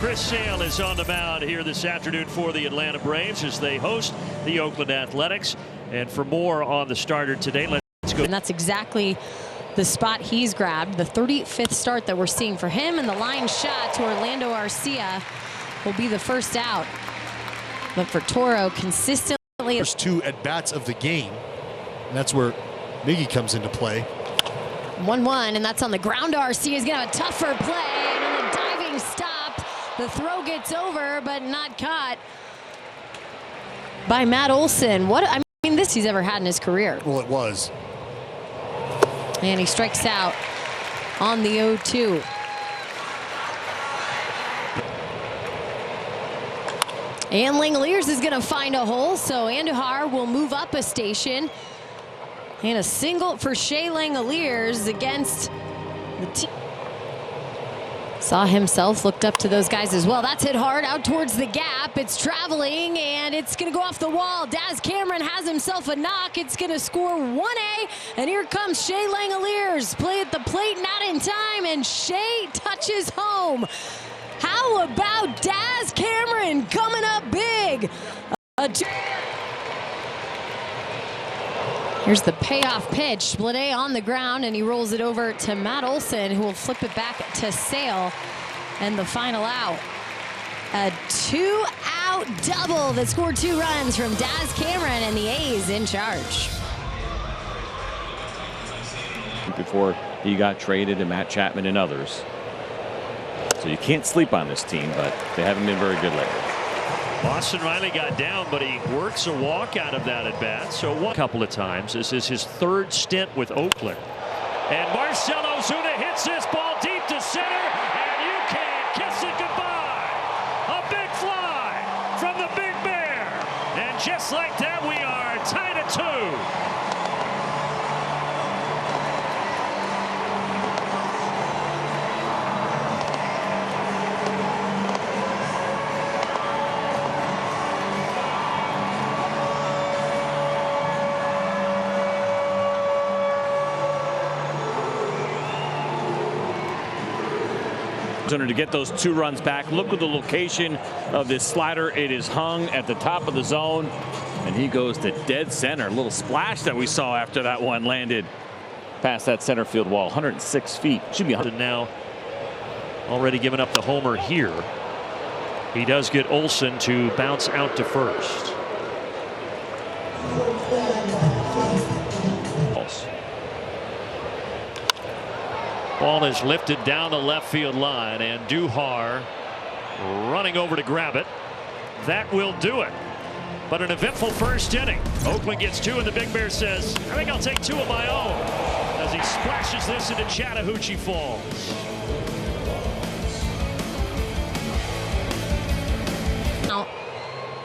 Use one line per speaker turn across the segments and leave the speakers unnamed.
Chris Sale is on the mound here this afternoon for the Atlanta Braves as they host the Oakland Athletics. And for more on the starter today, let's go.
And that's exactly the spot he's grabbed. The 35th start that we're seeing for him, and the line shot to Orlando Arcia will be the first out. But for Toro, consistently.
First two at-bats of the game. And that's where Miggy comes into play.
1-1, and that's on the ground. Arcia is going to have a tougher play. And on the diving stop, the throw gets over, but not caught by Matt Olson. I mean, this he's ever had in his career.
Well, it was.
And he strikes out on the 0-2. And Langoliers is going to find a hole, so Andujar will move up a station. And a single for Shea Langoliers against the team. Saw himself, looked up to those guys as well. That's hit hard out towards the gap. It's traveling, and it's going to go off the wall. Daz Cameron has himself a knock. It's going to score 1A, and here comes Shea Langoliers. Play at the plate, not in time, and Shea touches home. How about Daz Cameron coming up big? Here's the payoff pitch. Split A on the ground, and he rolls it over to Matt Olson, who will flip it back to Sale. And the final out. A two-out double that scored 2 runs from Daz Cameron, and the A's in charge.
Before he got traded to Matt Chapman and others. So you can't sleep on this team, but they haven't been very good lately.
Boston Riley got down, but he works a walk out of that at bat. So a couple of times. This is his 3rd stint with Oakland. And Marcell Ozuna hits this ball deep to center, and you can't kiss it goodbye. A big fly from the Big Bear. And just like that, we are tied at 2.
To get those 2 runs back. Look at the location of this slider. It is hung at the top of the zone, and he goes to dead center. A little splash that we saw after that one landed past that center field wall. 106 feet. Should be 100
now. Already given up the homer here. He does get Olson to bounce out to first. Ball is lifted down the left field line, and Duhar running over to grab it. That will do it. But an eventful first inning. Oakland gets 2, and the Big Bear says, I think I'll take 2 of my own, as he splashes this into Chattahoochee Falls.
Now,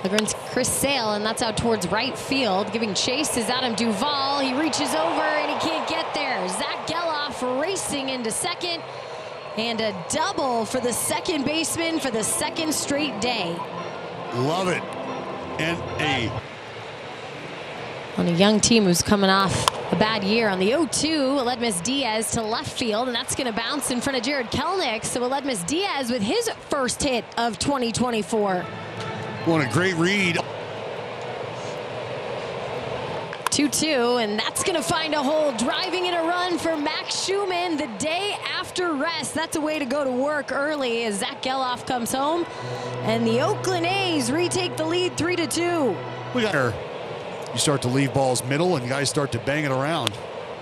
against Chris Sale, and that's out towards right field. Giving chase is Adam Duvall. He reaches over, and he can't get there. Zach Geloff racing into second, and a double for the second baseman for the 2nd straight day.
Love it. And
on a young team who's coming off a bad year. On the 0-2, Aledmus Diaz to left field, and that's going to bounce in front of Jared Kelnick. So Aledmus Diaz with his first hit of 2024.
What a great read.
2-2, and that's going to find a hole. Driving in a run for Max Schumann the day after rest. That's a way to go to work early as Zach Geloff comes home. And the Oakland A's retake the lead 3-2.
You start to leave balls middle, and guys start to bang it around.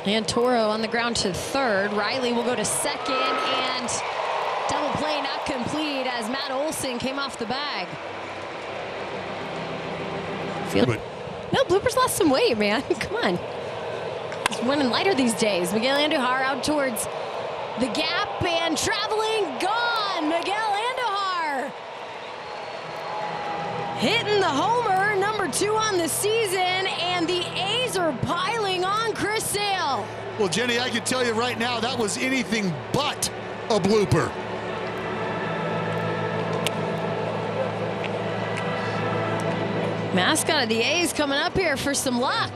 And Toro on the ground to 3rd. Riley will go to 2nd, and double play not complete as Matt Olson came off the bag. No, Bloopers lost some weight, man. Come on. He's running lighter these days. Miguel Andujar out towards the gap, and traveling, gone. Miguel Andujar hitting the homer, number 2 on the season, and the A's are piling on Chris Sale.
Well, Jenny, I can tell you right now, that was anything but a blooper.
Mascot of the A's coming up here for some luck.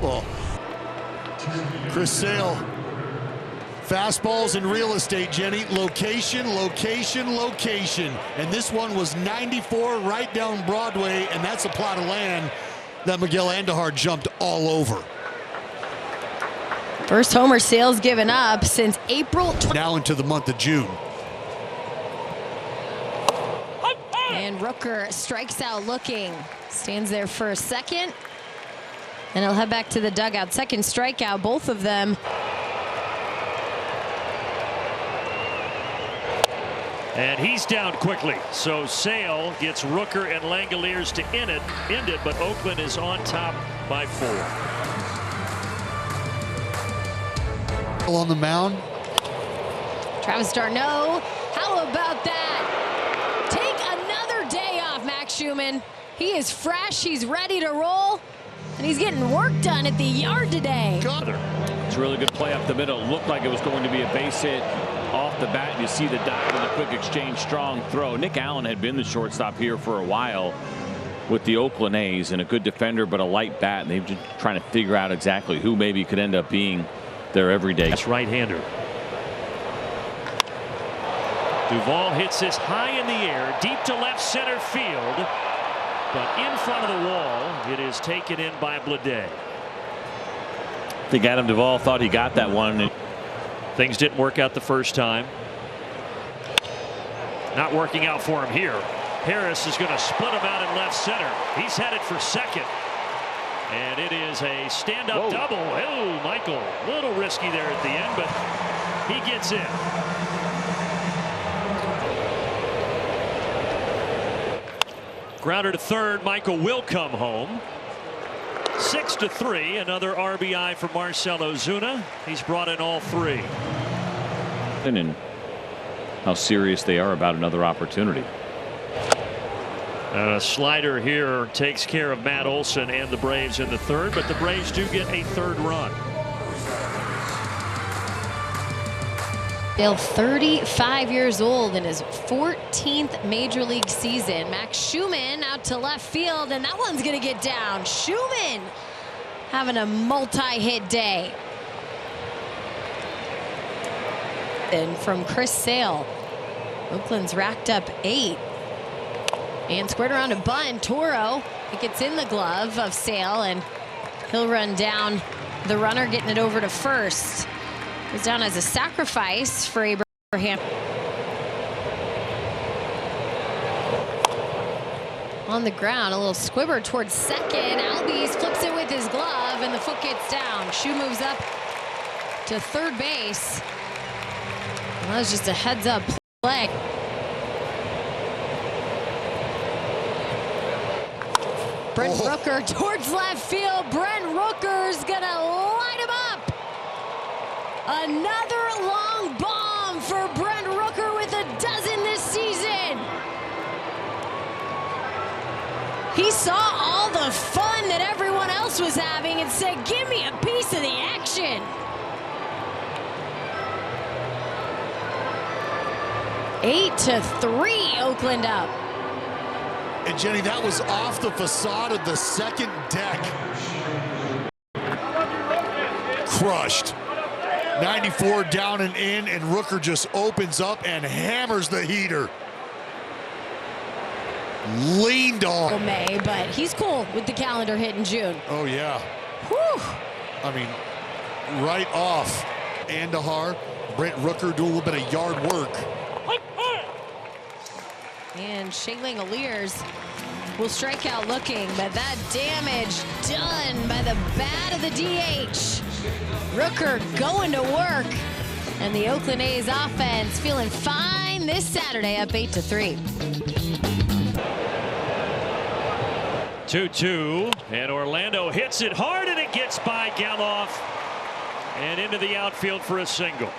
Well, Chris Sale Fastballs in real estate, Jenny. Location, location, location. And this one was 94 right down Broadway, and that's a plot of land that Miguel Andujar jumped all over.
First homer Sales given up since April.
Now into the month of June.
And Rooker strikes out looking. Stands there for a second. And he'll head back to the dugout. Second strikeout, both of them.
And he's down quickly. So Sale gets Rooker and Langoliers to end it, but Oakland is on top by 4.
On the mound.
Travis d'Arnaud, how about that? Take another day off, Max Schumann. He is fresh, he's ready to roll, and he's getting work done at the yard today.
It's a really good play up the middle. It looked like it was going to be a base hit off the bat. You see the dive and the quick exchange, strong throw. Nick Allen had been the shortstop here for a while with the Oakland A's, and a good defender but a light bat, and they've just trying to figure out exactly who maybe could end up being their everyday.
That's right-hander. Duvall hits this high in the air, deep to left center field, but in front of the wall, it is taken in by Bleday.
I think Adam Duvall thought he got that one.
Things didn't work out the first time. Not working out for him here. Harris is going to split him out in left center. He's headed for second. And it is a stand-up double. Oh, Michael, a little risky there at the end, but he gets in. Grounder to third. Michael will come home. 6-3. Another RBI for Marcell Ozuna. He's brought in all 3.
And how serious they are about another opportunity.
A slider here takes care of Matt Olson and the Braves in the third, but the Braves do get a third run.
Dale, 35 years old in his 14th major league season. Max Schumann out to left field, and that one's going to get down. Schumann having a multi-hit day. And from Chris Sale, Oakland's racked up 8. And squared around a bunt. Toro, it gets in the glove of Sale, and he'll run down the runner, getting it over to first. Goes down as a sacrifice for Abraham. On the ground, a little squibber towards second. Albies flips it with his glove, and the foot gets down. Shu moves up to third base. Well, that was just a heads-up play. Brent Rooker towards left field. Brent Rooker's gonna light him up. Another long bomb for Brent Rooker with a dozen this season. He saw all the fun that everyone else was having and said, give me a piece of the action. Eight to 3, Oakland up.
And Jenny, that was off the facade of the second deck. Crushed. 94 down and in, and Rooker just opens up and hammers the heater. Leaned on.
May, but he's cool with the calendar hit in June.
Oh, yeah.
Whew.
I mean, right off. Andujar, Brent Rooker doing a little bit of yard work.
And Shea Langoliers will strike out looking, but that damage done by the bat of the DH. Rooker going to work, and the Oakland A's offense feeling fine this Saturday, up 8-3.
2-2, and Orlando hits it hard, and it gets by Gelof and into the outfield for a single.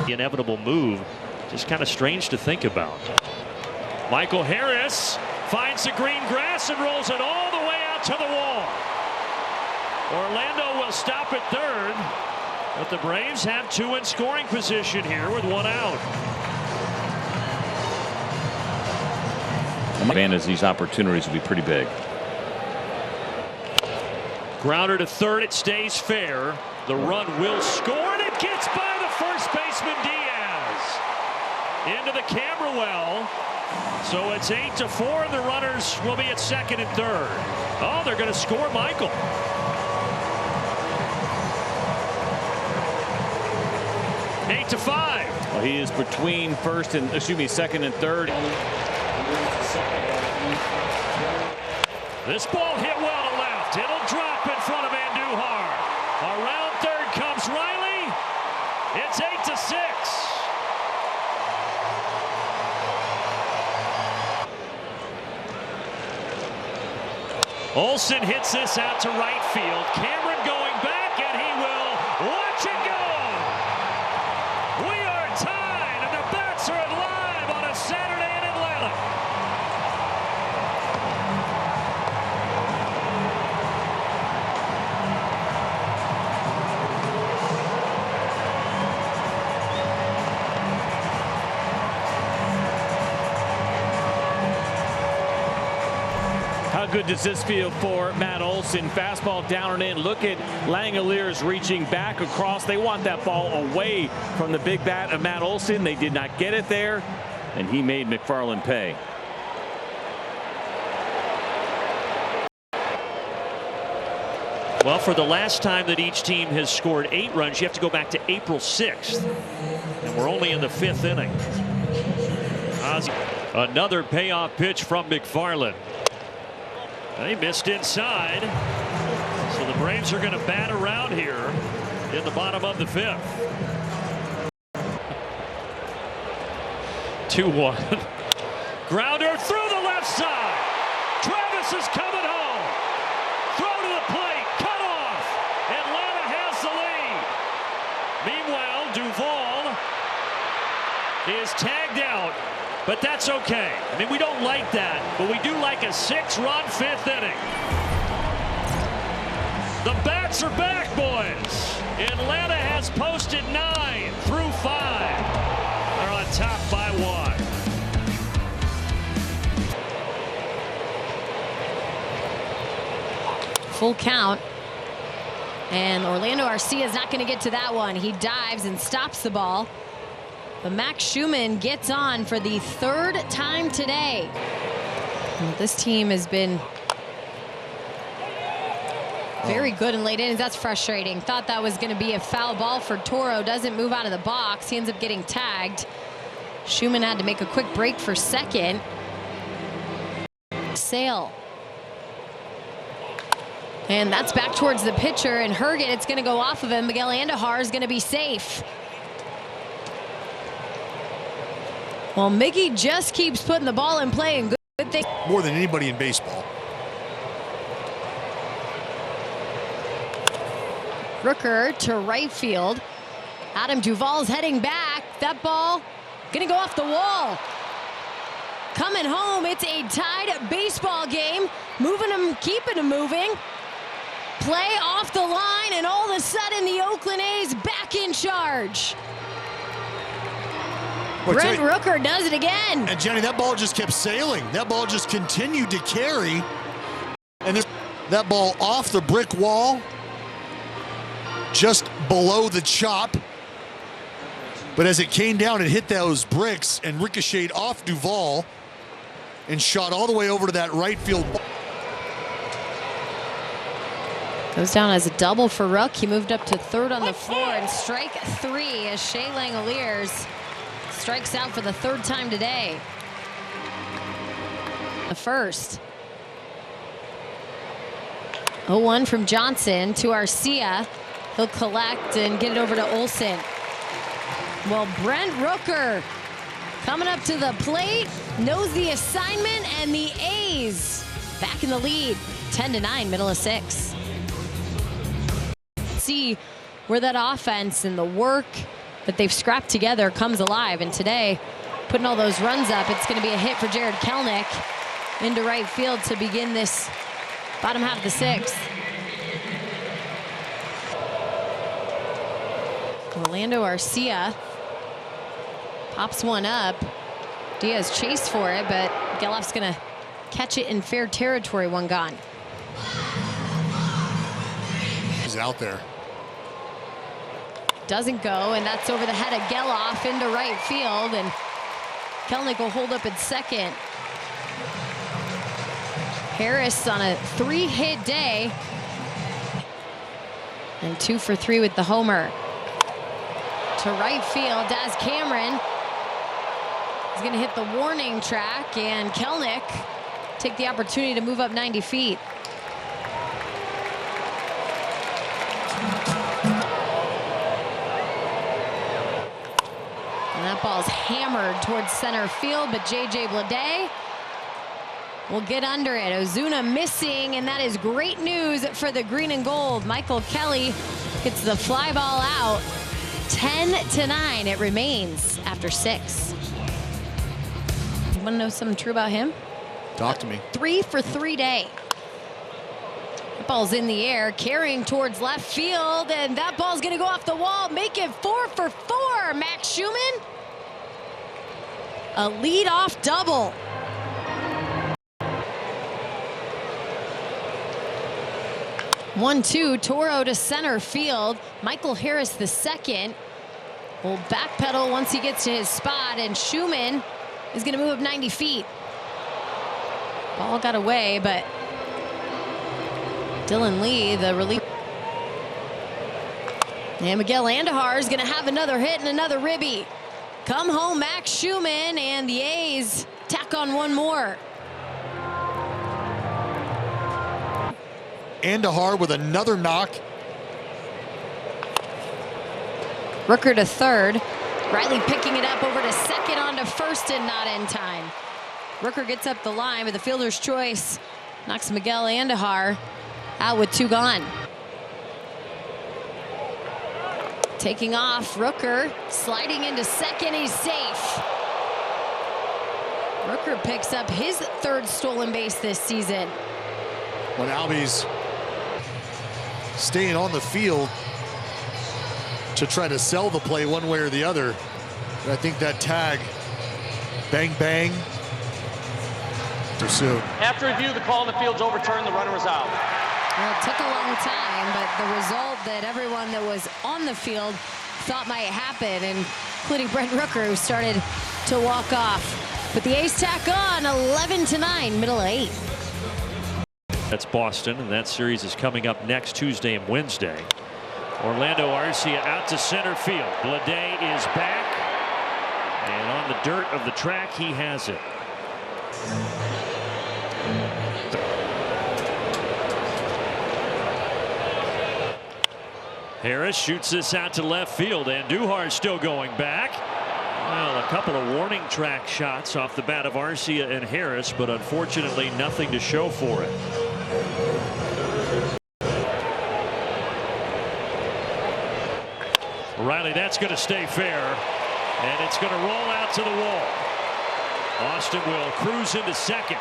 The inevitable move, just kind of strange to think about. Michael Harris finds the green grass and rolls it all the way out to the wall. Orlando will stop at third, but the Braves have 2 in scoring position here with 1 out.
Advantage, these opportunities will be pretty big.
Grounder to third, it stays fair. The run will score, and it gets by the first baseman Diaz into the camera well. So it's 8-4, and the runners will be at second and third. Oh, they're going to score Michael. Eight to 5.
Well, he is between second and third.
This ball hit well to left. It'll drop in front of Andujar. Around third comes Riley. It's 8-6. Olsen hits this out to right field. Cameron going back, and he will watch it go. We are tied, and the bats are alive on a Saturday in Atlanta.
How good does this feel for Matt Olson? Fastball down and in. Look at Langeliers reaching back across. They want that ball away from the big bat of Matt Olson. They did not get it there, and he made McFarland pay.
Well, for the last time that each team has scored 8 runs, you have to go back to April 6th. And we're only in the 5th inning. Another payoff pitch from McFarland. They missed inside. So the Braves are going to bat around here in the bottom of the 5th. 2-1. Grounder through the left side. Travis is coming home. Throw to the plate. Cut off. Atlanta has the lead. Meanwhile, Duvall is tagged out. But that's okay. I mean, we don't like that, but we do like a 6-run 5th inning. The bats are back, boys. Atlanta has posted 9 through 5. They're on top by 1.
Full count. And Orlando Arcia is not going to get to that one. He dives and stops the ball. But Max Schumann gets on for the 3rd time today. And this team has been very good in late innings. That's frustrating. Thought that was going to be a foul ball for Toro. Doesn't move out of the box. He ends up getting tagged. Schumann had to make a quick break for second. Sale. And that's back towards the pitcher. And Herget, it's going to go off of him. Miguel Andujar is going to be safe. Well, Mickey just keeps putting the ball in play, and good thing.
More than anybody in baseball.
Rooker to right field. Adam Duvall's heading back. That ball gonna go off the wall. Coming home, it's a tied baseball game. Moving them, keeping them moving. Play off the line, and all of a sudden the Oakland A's back in charge. Brent Rooker does it again.
And Jenny, that ball just kept sailing. That ball just continued to carry. And that ball off the brick wall, just below the chop. But as it came down, it hit those bricks and ricocheted off Duvall and shot all the way over to that right field.
Goes down as a double for Rook. He moved up to 3rd on the floor, and strike 3 as Shea Langeliers strikes out for the 3rd time today. The first. 0-1 from Johnson to Arcia. He'll collect and get it over to Olsen. Well, Brent Rooker coming up to the plate, knows the assignment, and the A's back in the lead. 10-9, middle of 6. See where that offense and the work that they've scrapped together comes alive. And today, putting all those runs up, it's going to be a hit for Jared Kelnick into right field to begin this bottom half of the 6th. Orlando Arcia pops one up. Diaz chased for it, but Gelof's going to catch it in fair territory. One gone.
He's out there.
doesn't go, and that's over the head of Geloff into right field, and Kelenic will hold up at second. Harris on a 3-hit day, and 2 for 3 with the homer. To right field, Daz Cameron is going to hit the warning track, and Kelenic take the opportunity to move up 90 feet. And that ball's hammered towards center field, but J.J. Bleday will get under it. Ozuna missing, and that is great news for the green and gold. Michael Kelly gets the fly ball out. 10-9 it remains after 6. You want to know something true about him?
Talk to me.
3 for 3 day. The ball's in the air, carrying towards left field, and that ball's going to go off the wall, make it 4 for 4. Max Schumann, a leadoff double. One-two, Toro to center field. Michael Harris the second will backpedal once he gets to his spot, and Schumann is going to move up 90 feet. Ball got away, but Dylan Lee, the relief. And Miguel Andujar is going to have another hit and another ribby. Come home, Max Schumann, and the A's tack on one more.
Andujar with another knock.
Rooker to third. Riley picking it up over to second, on to first, and not in time. Rooker gets up the line, but the fielder's choice knocks Miguel Andujar out with 2 gone. Taking off, Rooker sliding into second, he's safe. Rooker picks up his 3rd stolen base this season.
When Albies staying on the field to try to sell the play one way or the other. But I think that tag, bang, bang, too soon.
After review, the call on the field's overturned. The runner was out.
Well, it took a long time, but the result that everyone that was on the field thought might happen, including Brent Rooker, who started to walk off. But the A's tack on 11-9, middle of 8.
That's Boston, and that series is coming up next Tuesday and Wednesday. Orlando Arcia out to center field. Bleday is back, and on the dirt of the track, he has it. Harris shoots this out to left field, and Andujar still going back. Well, a couple of warning track shots off the bat of Arcia and Harris, but unfortunately nothing to show for it. Riley, that's going to stay fair, and it's going to roll out to the wall. Austin will cruise into second.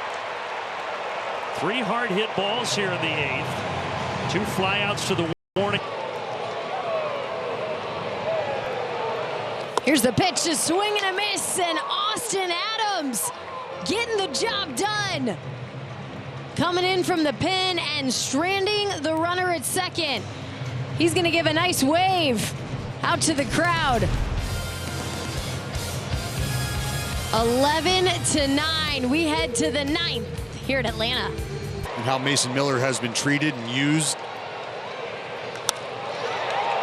3 hard hit balls here in the 8th. 2 flyouts to the warning.
Here's the pitch, to swing and a miss, and Austin Adams getting the job done. Coming in from the pen and stranding the runner at second. He's going to give a nice wave out to the crowd. 11-9. We head to the 9th here at Atlanta.
And how Mason Miller has been treated and used.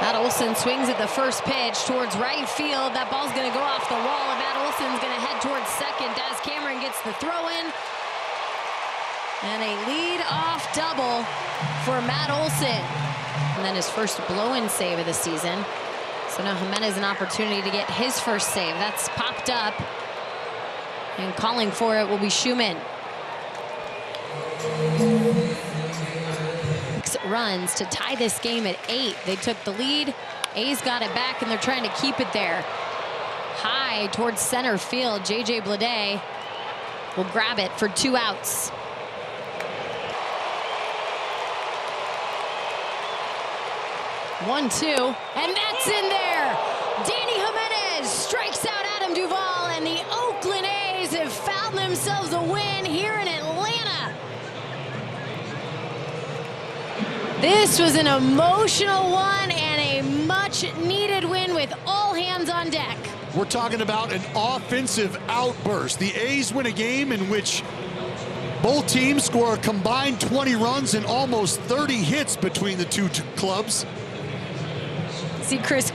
Matt Olson swings at the first pitch towards right field. That ball's going to go off the wall, and Matt Olson's going to head towards second. Daz Cameron gets the throw in. And a lead-off double for Matt Olson. And then his first blow-in save of the season. So now Jimenez an opportunity to get his first save. That's popped up. And calling for it will be Schumann. 6 runs to tie this game at 8. They took the lead. A's got it back, and they're trying to keep it there. High towards center field. J.J. Bleday will grab it for 2 outs. One-two, and that's in there. Danny Jimenez strikes out Adam Duvall, and the Oakland A's have found themselves a win here in Atlanta. This was an emotional one and a much much-needed win with all hands on deck.
We're talking about an offensive outburst. The A's win a game in which both teams score a combined 20 runs and almost 30 hits between the two clubs.
See Chris